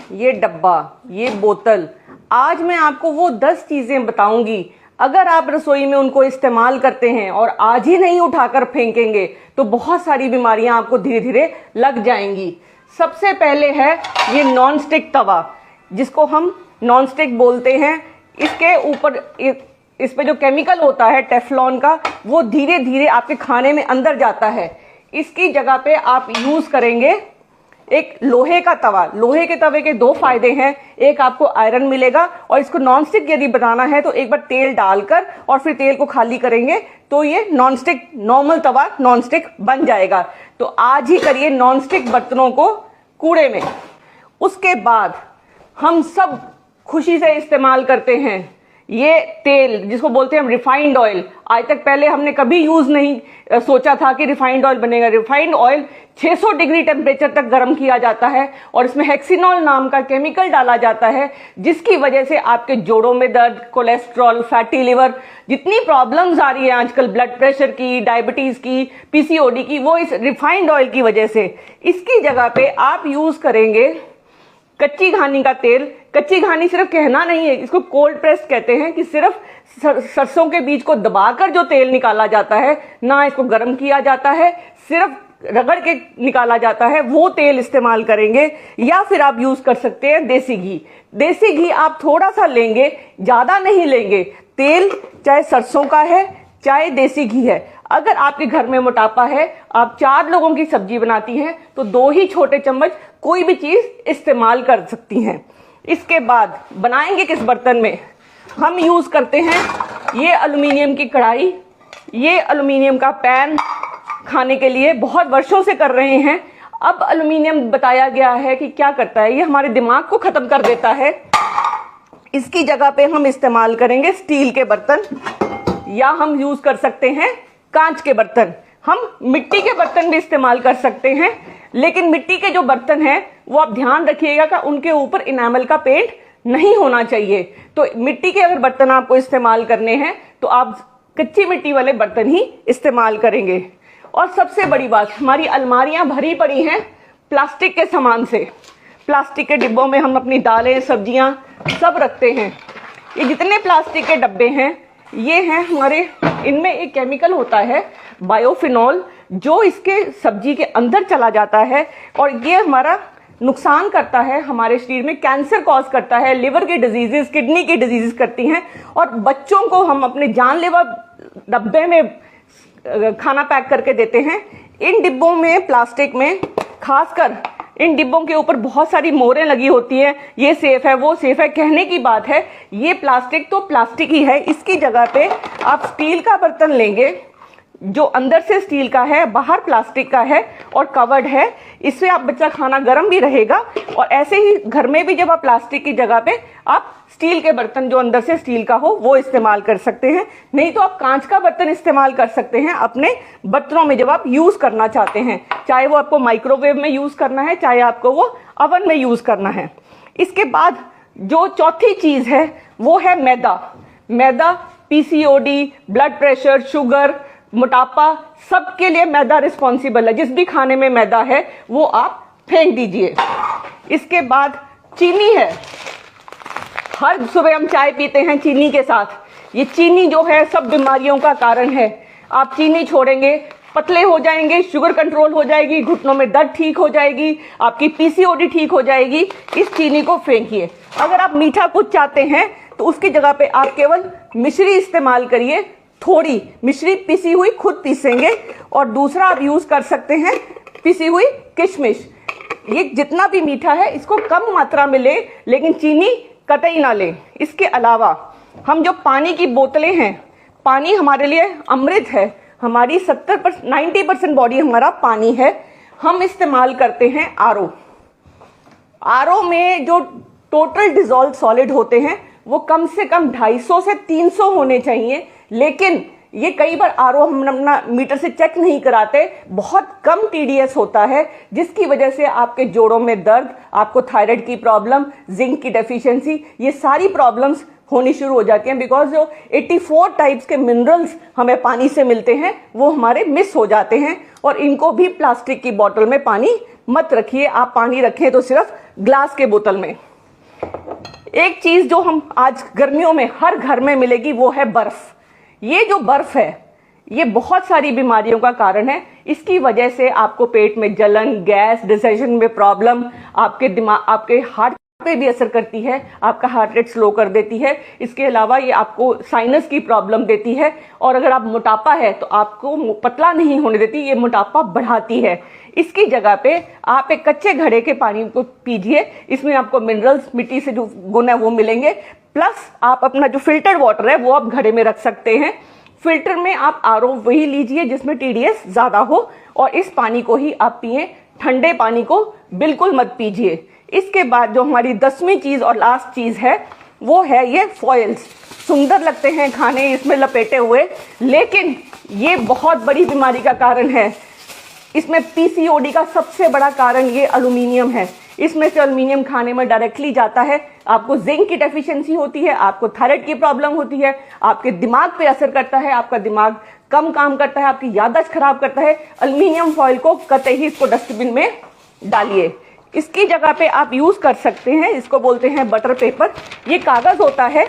ये डब्बा, ये बोतल, आज मैं आपको वो 10 चीजें बताऊंगी, अगर आप रसोई में उनको इस्तेमाल करते हैं और आज ही नहीं उठाकर फेंकेंगे तो बहुत सारी बीमारियां आपको धीरे धीरे लग जाएंगी। सबसे पहले है ये नॉन स्टिक तवा, जिसको हम नॉन स्टिक बोलते हैं। इसके ऊपर इस पे जो केमिकल होता है टेफ्लॉन का, वो धीरे धीरे आपके खाने में अंदर जाता है। इसकी जगह पे आप यूज करेंगे एक लोहे का तवा। लोहे के तवे के 2 फायदे हैं, एक आपको आयरन मिलेगा, और इसको नॉन स्टिक यदि बनाना है तो एक बार तेल डालकर और फिर तेल को खाली करेंगे तो ये नॉन स्टिक नॉर्मल तवा नॉन स्टिक बन जाएगा। तो आज ही करिए नॉन स्टिक बर्तनों को कूड़े में। उसके बाद हम सब खुशी से इस्तेमाल करते हैं ये तेल, जिसको बोलते हैं हम रिफाइंड ऑयल। आज तक पहले हमने कभी यूज नहीं सोचा था कि रिफाइंड ऑयल बनेगा। रिफाइंड ऑयल 600 डिग्री टेम्परेचर तक गर्म किया जाता है और इसमें हेक्सिनॉल नाम का केमिकल डाला जाता है, जिसकी वजह से आपके जोड़ों में दर्द, कोलेस्ट्रॉल, फैटी लिवर, जितनी प्रॉब्लम्स आ रही है आजकल, ब्लड प्रेशर की, डायबिटीज की, पीसीओडी की, वो इस रिफाइंड ऑयल की वजह से। इसकी जगह पे आप यूज करेंगे कच्ची घानी का तेल। कच्ची घानी सिर्फ कहना नहीं है, इसको कोल्ड प्रेस कहते हैं, कि सिर्फ सरसों के बीज को दबाकर जो तेल निकाला जाता है, ना इसको गर्म किया जाता है, सिर्फ रगड़ के निकाला जाता है, वो तेल इस्तेमाल करेंगे। या फिर आप यूज कर सकते हैं देसी घी। देसी घी आप थोड़ा सा लेंगे, ज्यादा नहीं लेंगे। तेल चाहे सरसों का है चाहे देसी घी है। अगर आपके घर में मोटापा है, आप 4 लोगों की सब्जी बनाती हैं, तो 2 ही छोटे चम्मच कोई भी चीज इस्तेमाल कर सकती हैं। इसके बाद बनाएंगे किस बर्तन में, हम यूज करते हैं ये एल्युमिनियम की कढ़ाई, ये एल्युमिनियम का पैन। खाने के लिए बहुत वर्षों से कर रहे हैं। अब एल्युमिनियम बताया गया है कि क्या करता है, ये हमारे दिमाग को खत्म कर देता है। इसकी जगह पे हम इस्तेमाल करेंगे स्टील के बर्तन, या हम यूज कर सकते हैं कांच के बर्तन। हम मिट्टी के बर्तन भी इस्तेमाल कर सकते हैं, लेकिन मिट्टी के जो बर्तन हैं वो आप ध्यान रखिएगा कि उनके ऊपर इनामल का पेंट नहीं होना चाहिए। तो मिट्टी के अगर बर्तन आपको इस्तेमाल करने हैं तो आप कच्ची मिट्टी वाले बर्तन ही इस्तेमाल करेंगे। और सबसे बड़ी बात, हमारी अलमारियां भरी पड़ी हैं प्लास्टिक के सामान से। प्लास्टिक के डिब्बों में हम अपनी दालें, सब्जियां सब रखते हैं। ये जितने प्लास्टिक के डब्बे हैं, ये हैं हमारे, इनमें एक केमिकल होता है बायोफिनॉल, जो इसके सब्जी के अंदर चला जाता है और ये हमारा नुकसान करता है, हमारे शरीर में कैंसर कॉज करता है, लिवर की डिजीजेस, किडनी की डिजीजेस करती हैं। और बच्चों को हम अपने जानलेवा डब्बे में खाना पैक करके देते हैं। इन डिब्बों में, प्लास्टिक में खासकर इन डिब्बों के ऊपर बहुत सारी मोहरें लगी होती हैं, ये सेफ है, वो सेफ है। कहने की बात है, ये प्लास्टिक तो प्लास्टिक ही है। इसकी जगह पे आप स्टील का बर्तन लेंगे, जो अंदर से स्टील का है, बाहर प्लास्टिक का है और कवर्ड है। इससे आप बच्चा खाना गर्म भी रहेगा। और ऐसे ही घर में भी जब आप प्लास्टिक की जगह पे आप स्टील के बर्तन, जो अंदर से स्टील का हो, वो इस्तेमाल कर सकते हैं। नहीं तो आप कांच का बर्तन इस्तेमाल कर सकते हैं अपने बर्तनों में जब आप यूज करना चाहते हैं, चाहे वो आपको माइक्रोवेव में यूज करना है, चाहे आपको वो ओवन में यूज करना है। इसके बाद जो चौथी चीज है वो है मैदा। मैदा पीसीओडी, ब्लड प्रेशर, शुगर, मोटापा, सबके लिए मैदा रिस्पॉन्सिबल है। जिस भी खाने में मैदा है वो आप फेंक दीजिए। इसके बाद चीनी है। हर सुबह हम चाय पीते हैं चीनी के साथ। ये चीनी जो है सब बीमारियों का कारण है। आप चीनी छोड़ेंगे, पतले हो जाएंगे, शुगर कंट्रोल हो जाएगी, घुटनों में दर्द ठीक हो जाएगी, आपकी पीसीओडी ठीक हो जाएगी। इस चीनी को फेंकिए। अगर आप मीठा कुछ चाहते हैं तो उसकी जगह पे आप केवल मिश्री इस्तेमाल करिए। थोड़ी मिश्री पिसी हुई खुद पीसेंगे। और दूसरा आप यूज कर सकते हैं पिसी हुई किशमिश। ये जितना भी मीठा है इसको कम मात्रा में ले, लेकिन चीनी कतई ना ले। इसके अलावा हम जो पानी की बोतलें हैं, पानी हमारे लिए अमृत है। हमारी 90% बॉडी हमारा पानी है। हम इस्तेमाल करते हैं आरओ। आरओ में जो टोटल डिजॉल्व सॉलिड होते हैं वो कम से कम 250 से 300 होने चाहिए, लेकिन ये कई बार आरओ हम अपना मीटर से चेक नहीं कराते, बहुत कम टीडीएस होता है, जिसकी वजह से आपके जोड़ों में दर्द, आपको थायराइड की प्रॉब्लम, जिंक की डेफिशिएंसी, ये सारी प्रॉब्लम्स होनी शुरू हो जाती हैं, बिकॉज जो 84 टाइप्स के मिनरल्स हमें पानी से मिलते हैं वो हमारे मिस हो जाते हैं। और इनको भी प्लास्टिक की बोतल में पानी मत रखिए, आप पानी रखें तो सिर्फ ग्लास के बोतल में। एक चीज जो हम आज गर्मियों में हर घर में मिलेगी वो है बर्फ। ये जो बर्फ है ये बहुत सारी बीमारियों का कारण है। इसकी वजह से आपको पेट में जलन, गैस, डाइजेशन में प्रॉब्लम, आपके दिमाग, आपके हार्ट पे भी असर करती है, आपका हार्ट रेट स्लो कर देती है। इसके अलावा ये आपको साइनस की प्रॉब्लम देती है। और अगर आप मोटापा है तो आपको पतला नहीं होने देती, ये मोटापा बढ़ाती है। इसकी जगह पे आप एक कच्चे घड़े के पानी को पीजिए, इसमें आपको मिनरल्स, मिट्टी से जो गुण है वो मिलेंगे। प्लस आप अपना जो फिल्टर्ड वाटर है वो आप घड़े में रख सकते हैं। फिल्टर में आप आरओ वही लीजिए जिसमें टीडीएस ज्यादा हो, और इस पानी को ही आप पिए। ठंडे पानी को बिल्कुल मत पीजिए। इसके बाद जो हमारी 10वीं चीज और लास्ट चीज है वो है ये फॉइल्स। सुंदर लगते हैं खाने इसमें लपेटे हुए, लेकिन ये बहुत बड़ी बीमारी का कारण है। इसमें पीसीओडी का सबसे बड़ा कारण ये एल्यूमिनियम है। इसमें से एल्यूमिनियम खाने में डायरेक्टली जाता है, आपको जिंक की डेफिशिएंसी होती है, आपको थायराइड की प्रॉब्लम होती है, आपके दिमाग पे असर करता है, आपका दिमाग कम काम करता है, आपकी याददाश्त खराब करता है। एल्यूमिनियम फॉइल को कतई ही इसको डस्टबिन में डालिए। इसकी जगह पे आप यूज कर सकते हैं, इसको बोलते हैं बटर पेपर। ये कागज होता है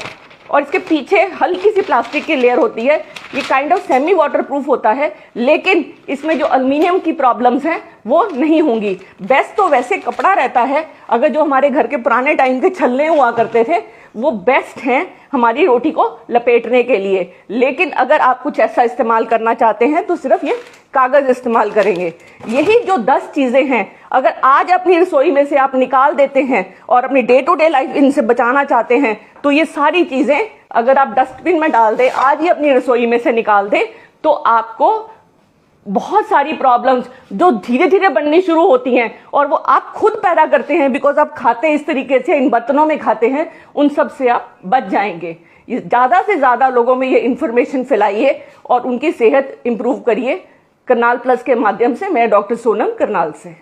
और इसके पीछे हल्की सी प्लास्टिक की लेयर होती है। ये kind of semi water proof होता है, लेकिन इसमें जो एल्यूमिनियम की प्रॉब्लम्स हैं वो नहीं होंगी। बेस्ट तो वैसे कपड़ा रहता है, अगर जो हमारे घर के पुराने टाइम के छल्ले हुआ करते थे वो बेस्ट हैं हमारी रोटी को लपेटने के लिए। लेकिन अगर आप कुछ ऐसा इस्तेमाल करना चाहते हैं तो सिर्फ ये कागज इस्तेमाल करेंगे। यही जो 10 चीजें हैं, अगर आज अपनी रसोई में से आप निकाल देते हैं और अपनी डे टू डे लाइफ इनसे बचाना चाहते हैं, तो ये सारी चीजें अगर आप डस्टबिन में डाल दें, आज ही अपनी रसोई में से निकाल दें, तो आपको बहुत सारी प्रॉब्लम्स जो धीरे धीरे बननी शुरू होती हैं और वो आप खुद पैदा करते हैं, बिकॉज आप खाते इस तरीके से, इन बर्तनों में खाते हैं, उन सब से आप बच जाएंगे। ज्यादा से ज्यादा लोगों में ये इंफॉर्मेशन फैलाइए और उनकी सेहत इंप्रूव करिए। करनाल प्लस के माध्यम से मैं डॉक्टर सोनम करनाल से।